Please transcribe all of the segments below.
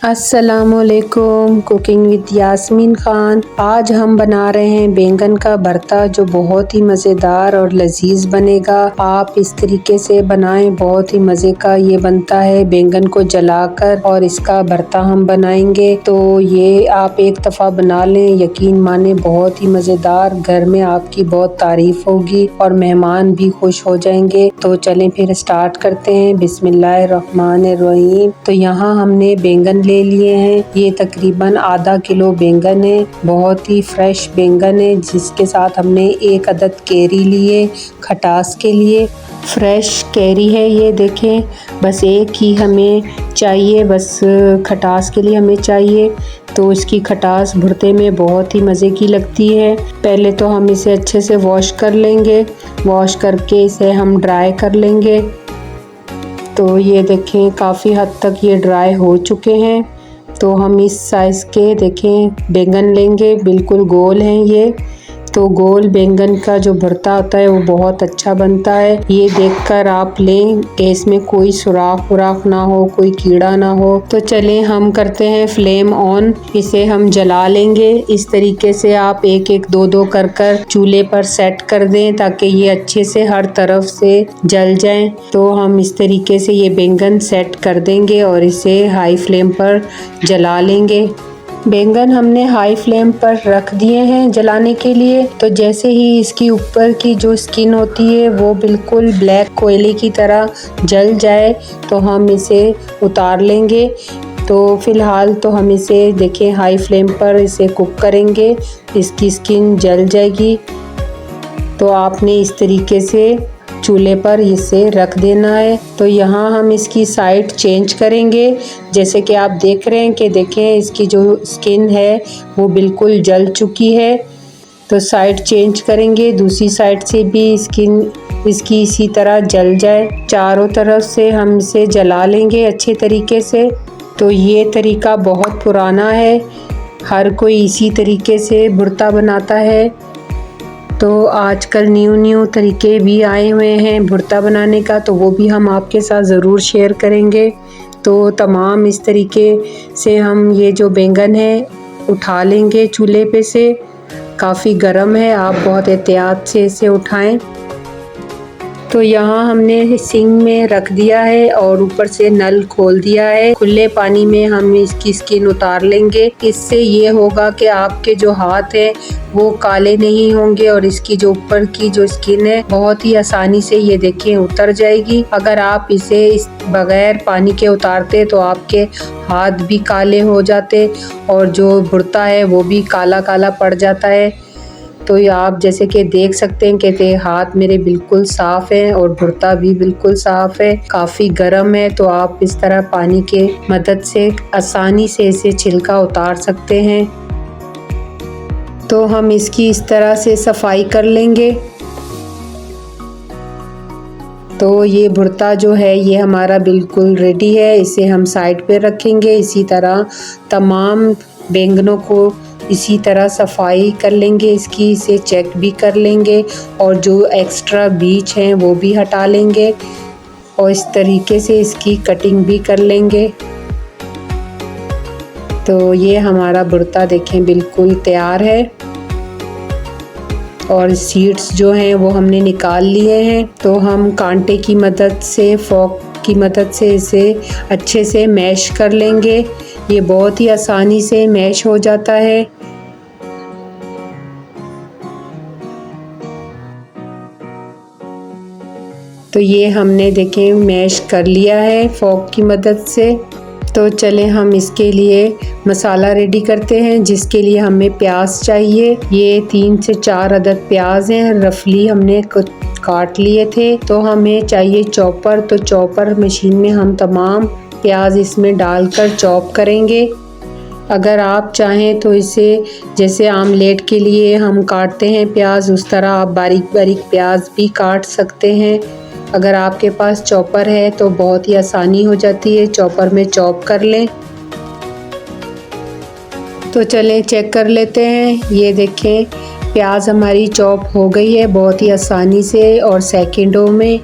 अस्सलामुअलैकुम। Cooking with Yasmin Khan. आज हम बना रहे हैं बैंगन का भरता, जो बहुत ही मज़ेदार और लजीज बनेगा। आप इस तरीके से बनाएं, बहुत ही मज़े का ये बनता है। बैंगन को जलाकर और इसका भरता हम बनाएंगे, तो ये आप एक दफ़ा बना लें, यकीन माने बहुत ही मज़ेदार। घर में आपकी बहुत तारीफ होगी और मेहमान भी खुश हो जाएंगे। तो चलें फिर स्टार्ट करते हैं। बिस्मिल्लाहिर्रहमानिर्रहीम। तो यहाँ हमने बैंगन ले लिए हैं। ये तकरीबन आधा किलो बैंगन है। बहुत ही फ्रेश बैंगन है, जिसके साथ हमने एक अदद कैरी लिए खटास के लिए। फ्रेश कैरी है ये देखें, बस एक ही हमें चाहिए, बस खटास के लिए हमें चाहिए। तो इसकी खटास भुर्ते में बहुत ही मज़े की लगती है। पहले तो हम इसे अच्छे से वॉश कर लेंगे। वॉश करके इसे हम ड्राई कर लेंगे। तो ये देखें, काफ़ी हद तक ये ड्राई हो चुके हैं। तो हम इस साइज़ के देखें बैंगन लेंगे, बिल्कुल गोल हैं ये। तो गोल बैंगन का जो भरता होता है वो बहुत अच्छा बनता है। ये देखकर आप लें कि इसमें कोई सुराख वुराख ना हो, कोई कीड़ा ना हो। तो चलें हम करते हैं फ्लेम ऑन, इसे हम जला लेंगे। इस तरीके से आप एक एक दो दो कर कर चूल्हे पर सेट कर दें, ताकि ये अच्छे से हर तरफ से जल जाएं। तो हम इस तरीके से ये बैंगन सेट कर देंगे और इसे हाई फ्लेम पर जला लेंगे। बैंगन हमने हाई फ्लेम पर रख दिए हैं जलाने के लिए। तो जैसे ही इसकी ऊपर की जो स्किन होती है वो बिल्कुल ब्लैक कोयले की तरह जल जाए, तो हम इसे उतार लेंगे। तो फ़िलहाल तो हम इसे देखें हाई फ्लेम पर इसे कुक करेंगे, इसकी स्किन जल जाएगी। तो आपने इस तरीके से चूल्हे पर इसे रख देना है। तो यहाँ हम इसकी साइड चेंज करेंगे। जैसे कि आप देख रहे हैं कि देखें इसकी जो स्किन है वो बिल्कुल जल चुकी है। तो साइड चेंज करेंगे, दूसरी साइड से भी स्किन इसकी इसी तरह जल जाए। चारों तरफ से हम इसे जला लेंगे अच्छे तरीके से। तो ये तरीका बहुत पुराना है, हर कोई इसी तरीके से भुर्ता बनाता है। तो आजकल न्यू तरीके भी आए हुए हैं भुर्ता बनाने का, तो वो भी हम आपके साथ ज़रूर शेयर करेंगे। तो तमाम इस तरीके से हम ये जो बैंगन है उठा लेंगे चूल्हे पे से। काफ़ी गर्म है, आप बहुत एहतियात से इसे उठाएं। तो यहाँ हमने सिंक में रख दिया है और ऊपर से नल खोल दिया है। खुले पानी में हम इसकी स्किन उतार लेंगे। इससे ये होगा कि आपके जो हाथ हैं वो काले नहीं होंगे और इसकी जो ऊपर की जो स्किन है बहुत ही आसानी से ये देखें उतर जाएगी। अगर आप इसे इस बगैर पानी के उतारते तो आपके हाथ भी काले हो जाते और जो भुर्ता है वो भी काला काला पड़ जाता है। तो ये आप जैसे कि देख सकते हैं कि हाथ मेरे बिल्कुल साफ़ हैं और भुर्ता भी बिल्कुल साफ़ है। काफ़ी गर्म है, तो आप इस तरह पानी के मदद से आसानी से इसे छिलका उतार सकते हैं। तो हम इसकी इस तरह से सफाई कर लेंगे। तो ये भुर्ता जो है ये हमारा बिल्कुल रेडी है। इसे हम साइड पे रखेंगे। इसी तरह तमाम बैंगनों को इसी तरह सफाई कर लेंगे इसकी, इसे चेक भी कर लेंगे और जो एक्स्ट्रा बीज हैं वो भी हटा लेंगे और इस तरीके से इसकी कटिंग भी कर लेंगे। तो ये हमारा भुर्ता देखें बिल्कुल तैयार है और सीड्स जो हैं वो हमने निकाल लिए हैं। तो हम कांटे की मदद से, फोक की मदद से इसे अच्छे से मैश कर लेंगे। ये बहुत ही आसानी से मैश हो जाता है। तो ये हमने देखें मैश कर लिया है फोक की मदद से। तो चलें हम इसके लिए मसाला रेडी करते हैं, जिसके लिए हमें प्याज चाहिए। ये 3 से 4 अदद प्याज हैं, रफली हमने काट लिए थे। तो हमें चाहिए चॉपर। तो चॉपर मशीन में हम तमाम प्याज इसमें डालकर चॉप करेंगे। अगर आप चाहें तो इसे जैसे आमलेट के लिए हम काटते हैं प्याज, उस तरह आप बारीक बारीक प्याज भी काट सकते हैं। अगर आपके पास चॉपर है तो बहुत ही आसानी हो जाती है, चॉपर में चॉप कर लें। तो चलें चेक कर लेते हैं। ये देखें प्याज हमारी चॉप हो गई है बहुत ही आसानी से और सेकंडों में।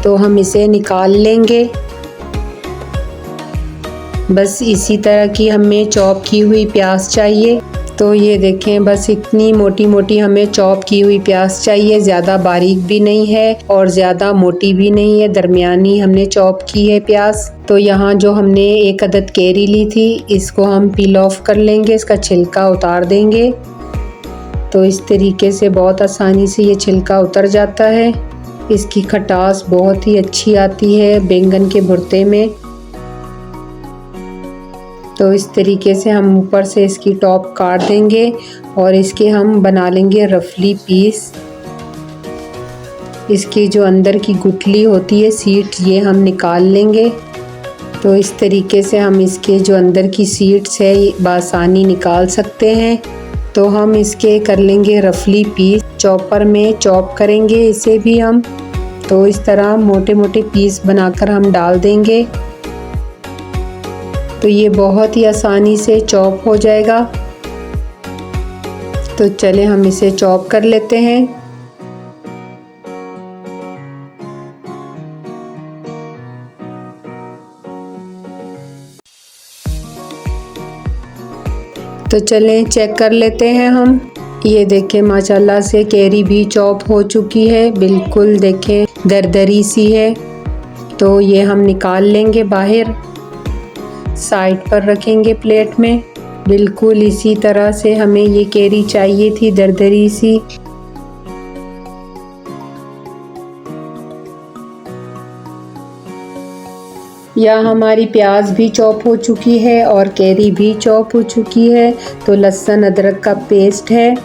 तो हम इसे निकाल लेंगे। बस इसी तरह की हमें चॉप की हुई प्याज चाहिए। तो ये देखें, बस इतनी मोटी मोटी हमें चॉप की हुई प्याज चाहिए, ज़्यादा बारीक भी नहीं है और ज़्यादा मोटी भी नहीं है, दरमियानी हमने चॉप की है प्याज। तो यहाँ जो हमने एक अदद कैरी ली थी, इसको हम पील ऑफ कर लेंगे, इसका छिलका उतार देंगे। तो इस तरीके से बहुत आसानी से ये छिलका उतर जाता है। इसकी खटास बहुत ही अच्छी आती है बैंगन के भुर्ते में। तो इस तरीके से हम ऊपर से इसकी टॉप काट देंगे और इसके हम बना लेंगे रफली पीस। इसकी जो अंदर की गुठली होती है, सीड्स, ये हम निकाल लेंगे। तो इस तरीके से हम इसके जो अंदर की सीड्स है बासानी निकाल सकते हैं। तो हम इसके कर लेंगे रफली पीस, चॉपर में चॉप करेंगे इसे भी हम। तो इस तरह मोटे मोटे पीस बनाकर हम डाल देंगे, तो ये बहुत ही आसानी से चॉप हो जाएगा। तो चले हम इसे चॉप कर लेते हैं। तो चलें चेक कर लेते हैं हम। ये देखें, माशाल्लाह से कैरी भी चॉप हो चुकी है, बिल्कुल देखें दरदरी सी है। तो ये हम निकाल लेंगे बाहर, साइड पर रखेंगे प्लेट में। बिल्कुल इसी तरह से हमें ये कैरी चाहिए थी, दरदरी सी। या हमारी प्याज भी चॉप हो चुकी है और कैरी भी चॉप हो चुकी है। तो लहसुन अदरक का पेस्ट है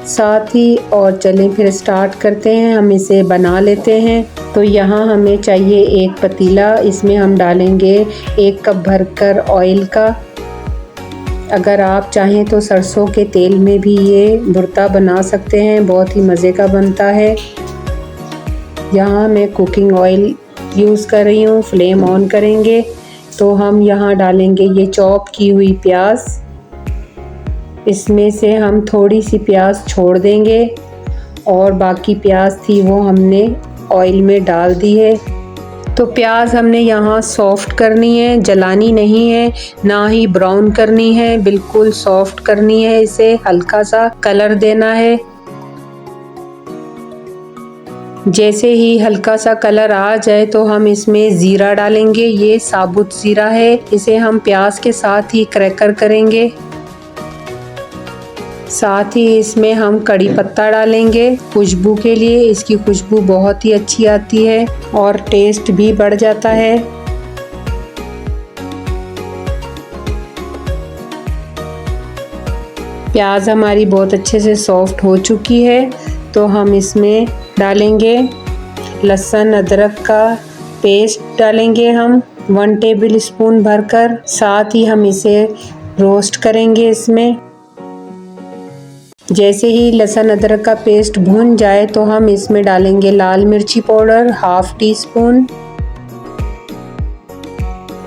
साथ ही। और चलें फिर स्टार्ट करते हैं, हम इसे बना लेते हैं। तो यहाँ हमें चाहिए एक पतीला, इसमें हम डालेंगे 1 कप भरकर ऑयल का। अगर आप चाहें तो सरसों के तेल में भी ये भुर्ता बना सकते हैं, बहुत ही मज़े का बनता है। यहाँ मैं कुकिंग ऑयल यूज़ कर रही हूँ। फ्लेम ऑन करेंगे तो हम यहाँ डालेंगे ये चॉप की हुई प्याज। इसमें से हम थोड़ी सी प्याज छोड़ देंगे और बाकी प्याज थी वो हमने ऑयल में डाल दी है। तो प्याज हमने यहाँ सॉफ्ट करनी है, जलानी नहीं है, ना ही ब्राउन करनी है, बिल्कुल सॉफ्ट करनी है। इसे हल्का सा कलर देना है। जैसे ही हल्का सा कलर आ जाए तो हम इसमें ज़ीरा डालेंगे। ये साबुत ज़ीरा है, इसे हम प्याज के साथ ही क्रैकर करेंगे। साथ ही इसमें हम कड़ी पत्ता डालेंगे खुशबू के लिए। इसकी खुशबू बहुत ही अच्छी आती है और टेस्ट भी बढ़ जाता है। प्याज हमारी बहुत अच्छे से सॉफ्ट हो चुकी है। तो हम इसमें डालेंगे लहसुन अदरक का पेस्ट डालेंगे हम 1 टेबल स्पून भरकर। साथ ही हम इसे रोस्ट करेंगे इसमें। जैसे ही लहसुन अदरक का पेस्ट भून जाए तो हम इसमें डालेंगे लाल मिर्ची पाउडर 1/2 टीस्पून।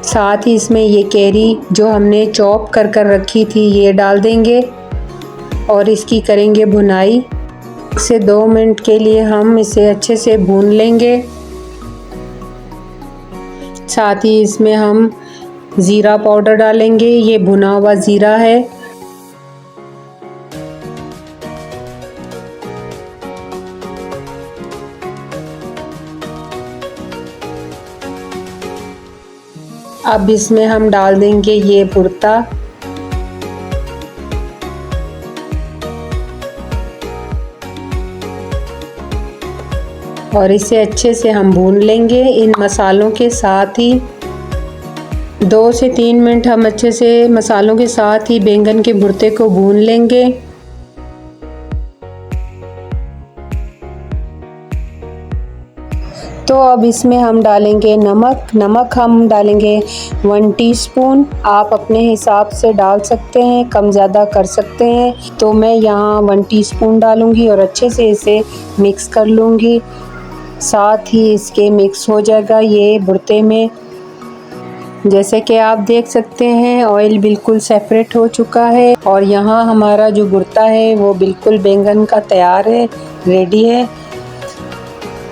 साथ ही इसमें ये कैरी जो हमने चॉप कर रखी थी ये डाल देंगे और इसकी करेंगे भुनाई। इसे 2 मिनट के लिए हम इसे अच्छे से भून लेंगे। साथ ही इसमें हम ज़ीरा पाउडर डालेंगे, ये भुना हुआ ज़ीरा है। अब इसमें हम डाल देंगे ये भुर्ता। और इसे अच्छे से हम भून लेंगे इन मसालों के साथ ही। 2 से 3 मिनट हम अच्छे से मसालों के साथ ही बैंगन के भुर्ते को भून लेंगे। तो अब इसमें हम डालेंगे नमक हम डालेंगे 1 टीस्पून। आप अपने हिसाब से डाल सकते हैं, कम ज़्यादा कर सकते हैं। तो मैं यहाँ 1 टीस्पून डालूँगी और अच्छे से इसे मिक्स कर लूँगी। साथ ही इसके मिक्स हो जाएगा ये भुर्ते में। जैसे कि आप देख सकते हैं ऑयल बिल्कुल सेपरेट हो चुका है और यहाँ हमारा जो भुर्ता है वो बिल्कुल बैंगन का तैयार है, रेडी है।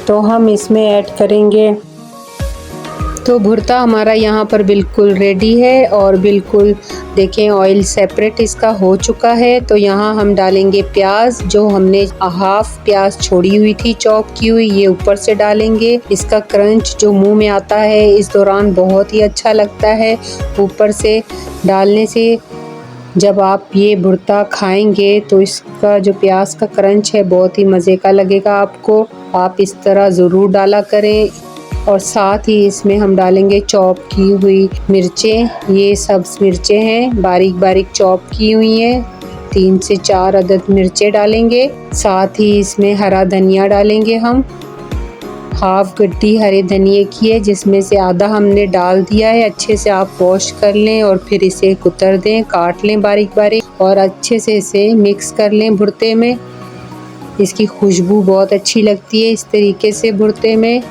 तो हम इसमें ऐड करेंगे तो भुर्ता हमारा यहाँ पर बिल्कुल रेडी है और बिल्कुल देखें ऑयल सेपरेट इसका हो चुका है। तो यहाँ हम डालेंगे प्याज, जो हमने हाफ प्याज छोड़ी हुई थी चॉप की हुई, ये ऊपर से डालेंगे। इसका क्रंच जो मुंह में आता है इस दौरान बहुत ही अच्छा लगता है ऊपर से डालने से। जब आप ये भुर्ता खाएंगे तो इसका जो प्याज का क्रंच है बहुत ही मज़े का लगेगा आपको। आप इस तरह ज़रूर डाला करें। और साथ ही इसमें हम डालेंगे चॉप की हुई मिर्चें। ये सब मिर्चें हैं बारीक बारीक चॉप की हुई हैं, 3 से 4 अदद मिर्चें डालेंगे। साथ ही इसमें हरा धनिया डालेंगे हम, हाफ गड्डी हरे धनिए की है जिसमें से आधा हमने डाल दिया है। अच्छे से आप वॉश कर लें और फिर इसे कुतर दें, काट लें बारीक बारीक और अच्छे से इसे मिक्स कर लें भुर्ते में। इसकी खुशबू बहुत अच्छी लगती है इस तरीके से भुर्ते में।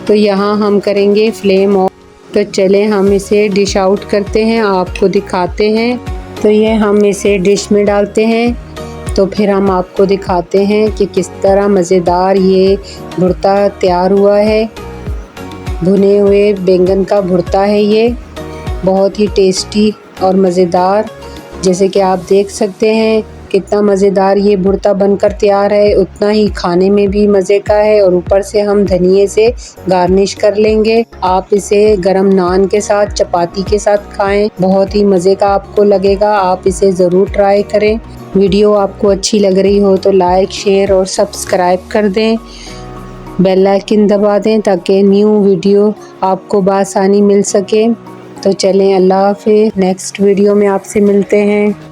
तो यहाँ हम करेंगे फ्लेम ऑफ। तो चलें हम इसे डिश आउट करते हैं, आपको दिखाते हैं। तो ये हम इसे डिश में डालते हैं तो फिर हम आपको दिखाते हैं कि किस तरह मज़ेदार ये भुर्ता तैयार हुआ है। भुने हुए बैंगन का भुर्ता है ये, बहुत ही टेस्टी और मज़ेदार। जैसे कि आप देख सकते हैं कितना मज़ेदार ये भुर्ता बनकर तैयार है, उतना ही खाने में भी मज़े का है। और ऊपर से हम धनिए से गार्निश कर लेंगे। आप इसे गरम नान के साथ, चपाती के साथ खाएं, बहुत ही मज़े का आपको लगेगा। आप इसे ज़रूर ट्राई करें। वीडियो आपको अच्छी लग रही हो तो लाइक, शेयर और सब्सक्राइब कर दें, बेल आइकन दबा दें ताकि न्यू वीडियो आपको बआसानी मिल सके। तो चलें, अल्लाह हाफ़िज़। नेक्स्ट वीडियो में आपसे मिलते हैं।